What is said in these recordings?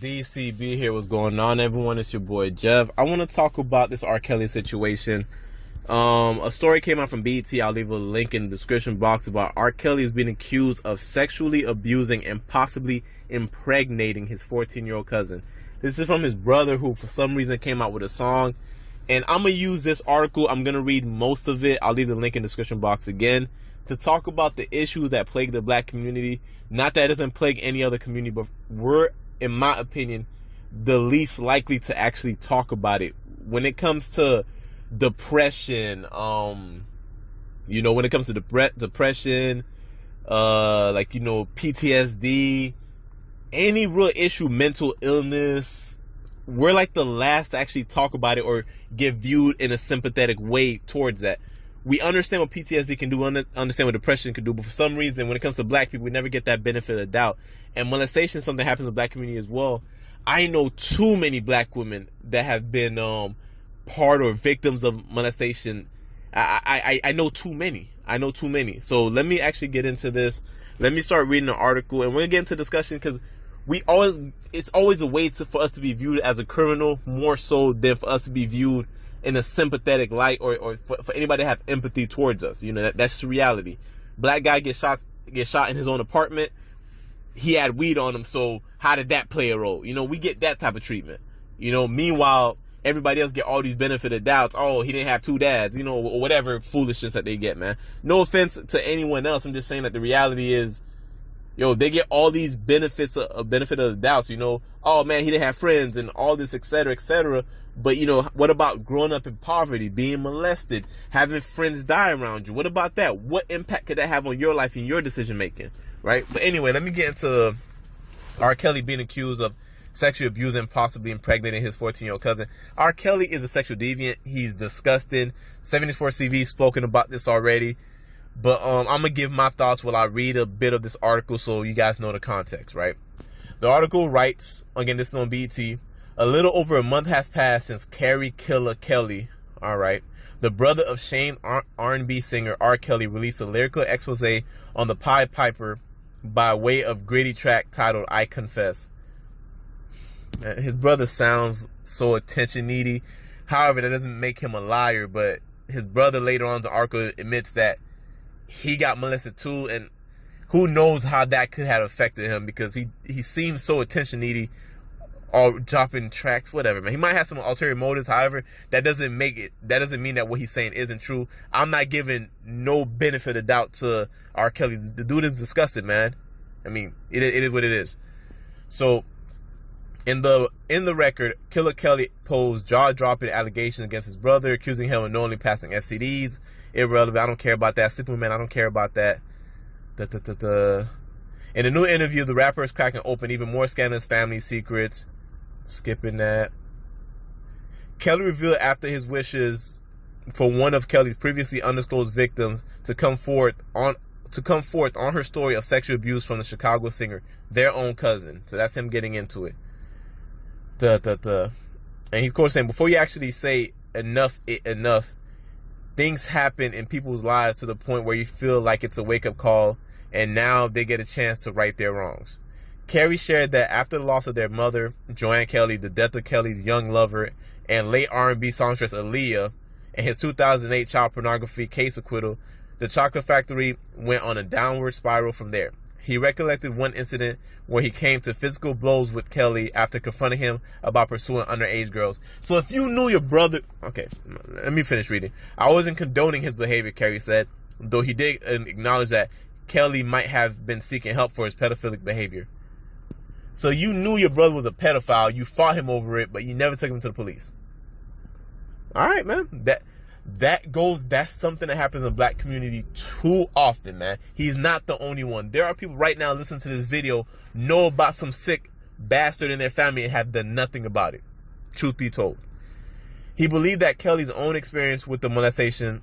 DCB here. What's going on, everyone? It's your boy Jeff. I want to talk about this R. Kelly situation. A story came out from BET. I'll leave a link in the description box about R. Kelly is being accused of sexually abusing and possibly impregnating his 14-year-old cousin. This is from his brother, who for some reason came out with a song. And I'm going to use this article. I'm going to read most of it. I'll leave the link in the description box again to talk about the issues that plague the black community. Not that it doesn't plague any other community, but we're, in my opinion, the least likely to actually talk about it. When it comes to depression, when it comes to depression, PTSD, any real issue, mental illness, we're like the last to actually talk about it or get viewed in a sympathetic way towards that. We understand what PTSD can do, understand what depression can do, but for some reason, when it comes to black people, we never get that benefit of the doubt. And molestation is something that happens in the black community as well. I know too many black women that have been part or victims of molestation. I know too many. So let me actually get into this. Let me start reading the article, and we're gonna get into discussion because it's always a way for us to be viewed as a criminal more so than for us to be viewed in a sympathetic light or for anybody to have empathy towards us. That's just reality. Black guy get shot in his own apartment. He had weed on him, so how did that play a role? We get that type of treatment. Meanwhile, everybody else get all these benefit of doubts. Oh, he didn't have two dads, or whatever foolishness that they get, man. No offense to anyone else. I'm just saying that the reality is, they get all these benefit of the doubts, Oh man, he didn't have friends and all this, etc., etc. But what about growing up in poverty, being molested, having friends die around you? What about that? What impact could that have on your life and your decision making, right? But anyway, let me get into R. Kelly being accused of sexually abusing, possibly impregnating his 14-year-old cousin. R. Kelly is a sexual deviant. He's disgusting. 74 CV spoken about this already. But I'm going to give my thoughts while I read a bit of this article so you guys know the context, right? The article writes, again, this is on BET, a little over a month has passed since Carrie Killer Kelly, all right, the brother of Shane R&B singer R. Kelly, released a lyrical expose on the Pied Piper by way of gritty track titled I Confess. His brother sounds so attention needy. However, that doesn't make him a liar, but his brother later on in the article admits that he got molested too, and who knows how that could have affected him, because he seems so attention needy, or dropping tracks, whatever, man. He might have some ulterior motives. However, that doesn't mean that what he's saying isn't true. I'm not giving no benefit of doubt to R. Kelly. The dude is disgusted, man. I mean, it is what it is. So in the record, Killer Kelly posed jaw-dropping allegations against his brother, accusing him of knowingly passing STDs. Irrelevant. I don't care about that. Sleeping with men. I don't care about that. In a new interview, the rapper is cracking open even more scandalous family secrets. Skipping that. Kelly revealed after his wishes for one of Kelly's previously undisclosed victims to come forth on her story of sexual abuse from the Chicago singer, their own cousin. So that's him getting into it. And he's of course saying, before you actually say enough, things happen in people's lives to the point where you feel like it's a wake-up call, and now they get a chance to right their wrongs. Carrie shared that after the loss of their mother, Joanne Kelly, the death of Kelly's young lover and late R&B songstress Aaliyah, and his 2008 child pornography case acquittal, the Chocolate Factory went on a downward spiral from there. He recollected one incident where he came to physical blows with Kelly after confronting him about pursuing underage girls. So if you knew your brother... Okay, let me finish reading. I wasn't condoning his behavior, Carrie said, though he did acknowledge that Kelly might have been seeking help for his pedophilic behavior. So you knew your brother was a pedophile, you fought him over it, but you never took him to the police. All right, man. That's something that happens in the black community too often, man. He's not the only one. There are people right now listening to this video, know about some sick bastard in their family and have done nothing about it. Truth be told. He believed that Kelly's own experience with the molestation,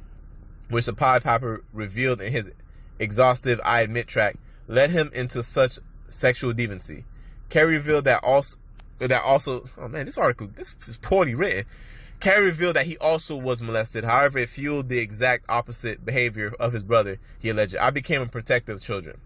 which the Pied Piper revealed in his exhaustive I Admit track, led him into such sexual deviancy. Carrie revealed that also, oh man, this is poorly written. Carrie revealed that he also was molested. However, it fueled the exact opposite behavior of his brother, he alleged. I became a protector of children.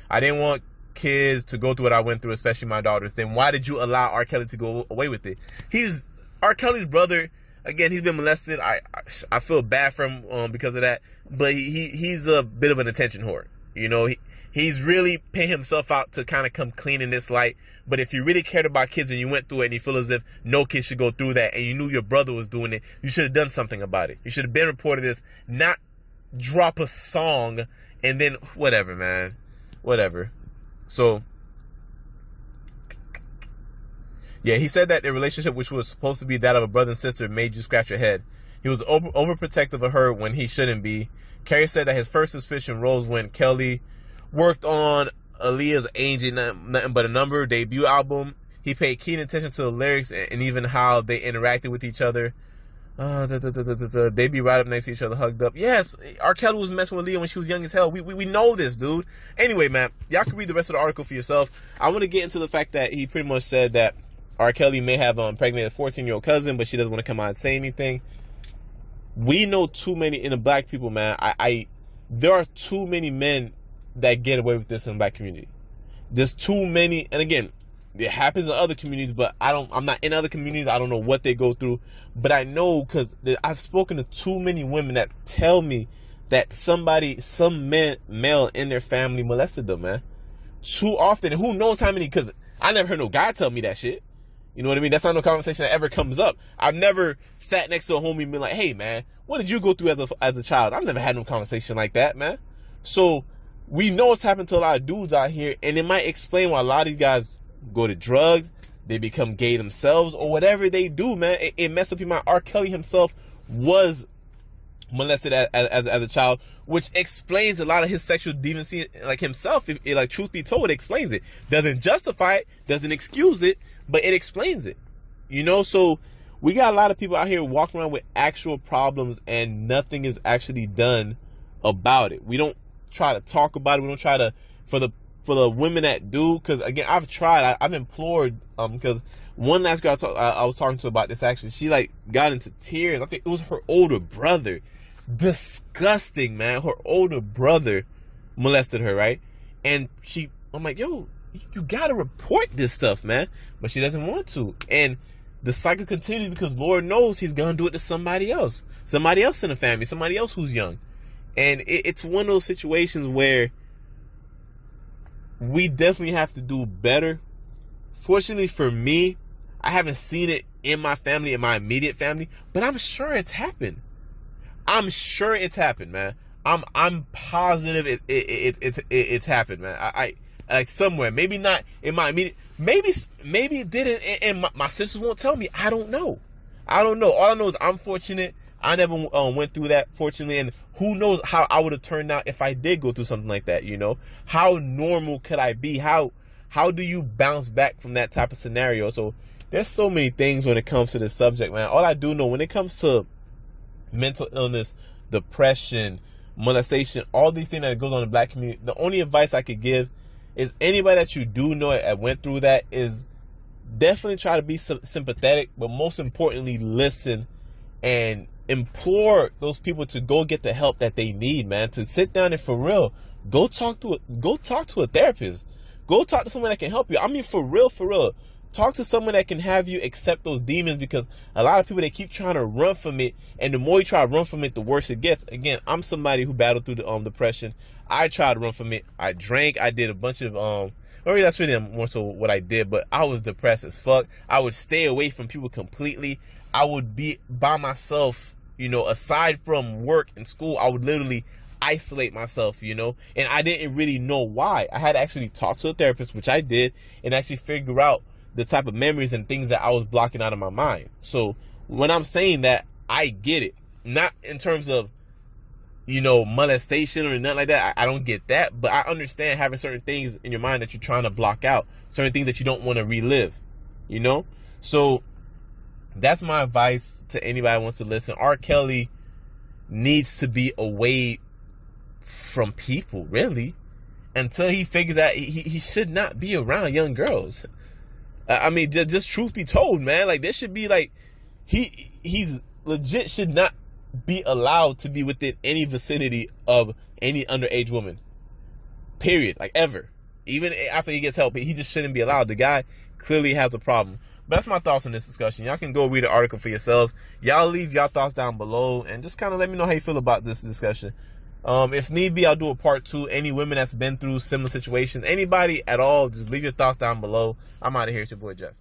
I didn't want kids to go through what I went through, especially my daughters, then why did you allow R. Kelly to go away with it? He's R. Kelly's brother. Again, he's been molested. I feel bad for him because of that. But he's a bit of an attention whore. You know, he's really paying himself out to kind of come clean in this light. But if you really cared about kids and you went through it and you feel as if no kid should go through that and you knew your brother was doing it, you should have done something about it. You should have been reported this, not drop a song and then whatever, man. Whatever. So, yeah, he said that their relationship, which was supposed to be that of a brother and sister, made you scratch your head. He was overprotective of her when he shouldn't be. Carey said that his first suspicion rose when Kelly worked on Aaliyah's Ain't Nothing But a Number debut album. He paid keen attention to the lyrics and even how they interacted with each other. They be right up next to each other, hugged up. Yes, R. Kelly was messing with Aaliyah when she was young as hell. We know this, dude. Anyway, man, y'all can read the rest of the article for yourself. I want to get into the fact that he pretty much said that R. Kelly may have impregnated a 14-year-old cousin, but she doesn't want to come out and say anything. We know too many in the black people, man. There are too many men that get away with this in the black community. There's too many, and again, it happens in other communities, but I'm not in other communities. I don't know what they go through, but I know because I've spoken to too many women that tell me that some male in their family molested them, man. Too often, and who knows how many, because I never heard no guy tell me that shit. You know what I mean? That's not no conversation that ever comes up. I've never sat next to a homie and been like, hey, man, what did you go through as a child? I've never had no conversation like that, man. So we know it's happened to a lot of dudes out here, and it might explain why a lot of these guys go to drugs, they become gay themselves, or whatever they do, man. It messed up your mind. R. Kelly himself was molested as a child, which explains a lot of his sexual deviancy, like himself. Like, truth be told, it explains it. Doesn't justify it, doesn't excuse it, but it explains it. You know, so we got a lot of people out here walking around with actual problems and nothing is actually done about it. We don't try to talk about it. We don't try to, for the women that do, because again, I've tried, I've implored, because one last girl I was talking to about this, actually, she like got into tears. I think it was her older brother. Disgusting, man. Her older brother molested her, right? And I'm like, yo, you gotta report this stuff, man. But she doesn't want to. And the cycle continues because Lord knows he's gonna do it to somebody else in the family, somebody else who's young. And it's one of those situations where we definitely have to do better. Fortunately for me, I haven't seen it in my family, in my immediate family, but I'm sure it's happened. I'm sure it's happened, man. I'm positive it's happened, man. I like somewhere, maybe not in my immediate, maybe it didn't, and my sisters won't tell me. I don't know. All I know is I'm fortunate. I never went through that, fortunately, and who knows how I would have turned out if I did go through something like that. You know, how normal could I be? How do you bounce back from that type of scenario? So there's so many things when it comes to this subject, man. All I do know when it comes to mental illness, depression, molestation, all these things that goes on in the black community, the only advice I could give is anybody that you do know that went through that is definitely try to be sympathetic, but most importantly, listen and implore those people to go get the help that they need, man. To sit down and for real, go talk to a therapist. Go talk to someone that can help you. I mean, for real. Talk to someone that can have you accept those demons, because a lot of people, they keep trying to run from it, and the more you try to run from it, the worse it gets. Again, I'm somebody who battled through the depression. I tried to run from it. I drank. I did a bunch of maybe that's really more so what I did, but I was depressed as fuck. I would stay away from people completely. I would be by myself, you know, aside from work and school. I would literally isolate myself, you know, and I didn't really know why. I had to actually talk to a therapist, which I did, and actually figure out the type of memories and things that I was blocking out of my mind. So when I'm saying that, I get it. Not in terms of, you know, molestation or nothing like that. I don't get that, but I understand having certain things in your mind that you're trying to block out, certain things that you don't want to relive, you know? So that's my advice to anybody who wants to listen. R. Kelly needs to be away from people, really, until he figures out he should not be around young girls. I mean, just truth be told, man, like, there should be, like, he's legit should not be allowed to be within any vicinity of any underage woman, period, like, ever. Even after he gets help, he just shouldn't be allowed. The guy clearly has a problem. But that's my thoughts on this discussion. Y'all can go read the article for yourselves. Y'all leave y'all thoughts down below and just kind of let me know how you feel about this discussion. If need be, I'll do a part 2. Any women that's been through similar situations, anybody at all, just leave your thoughts down below. I'm out of here. It's your boy Jeff.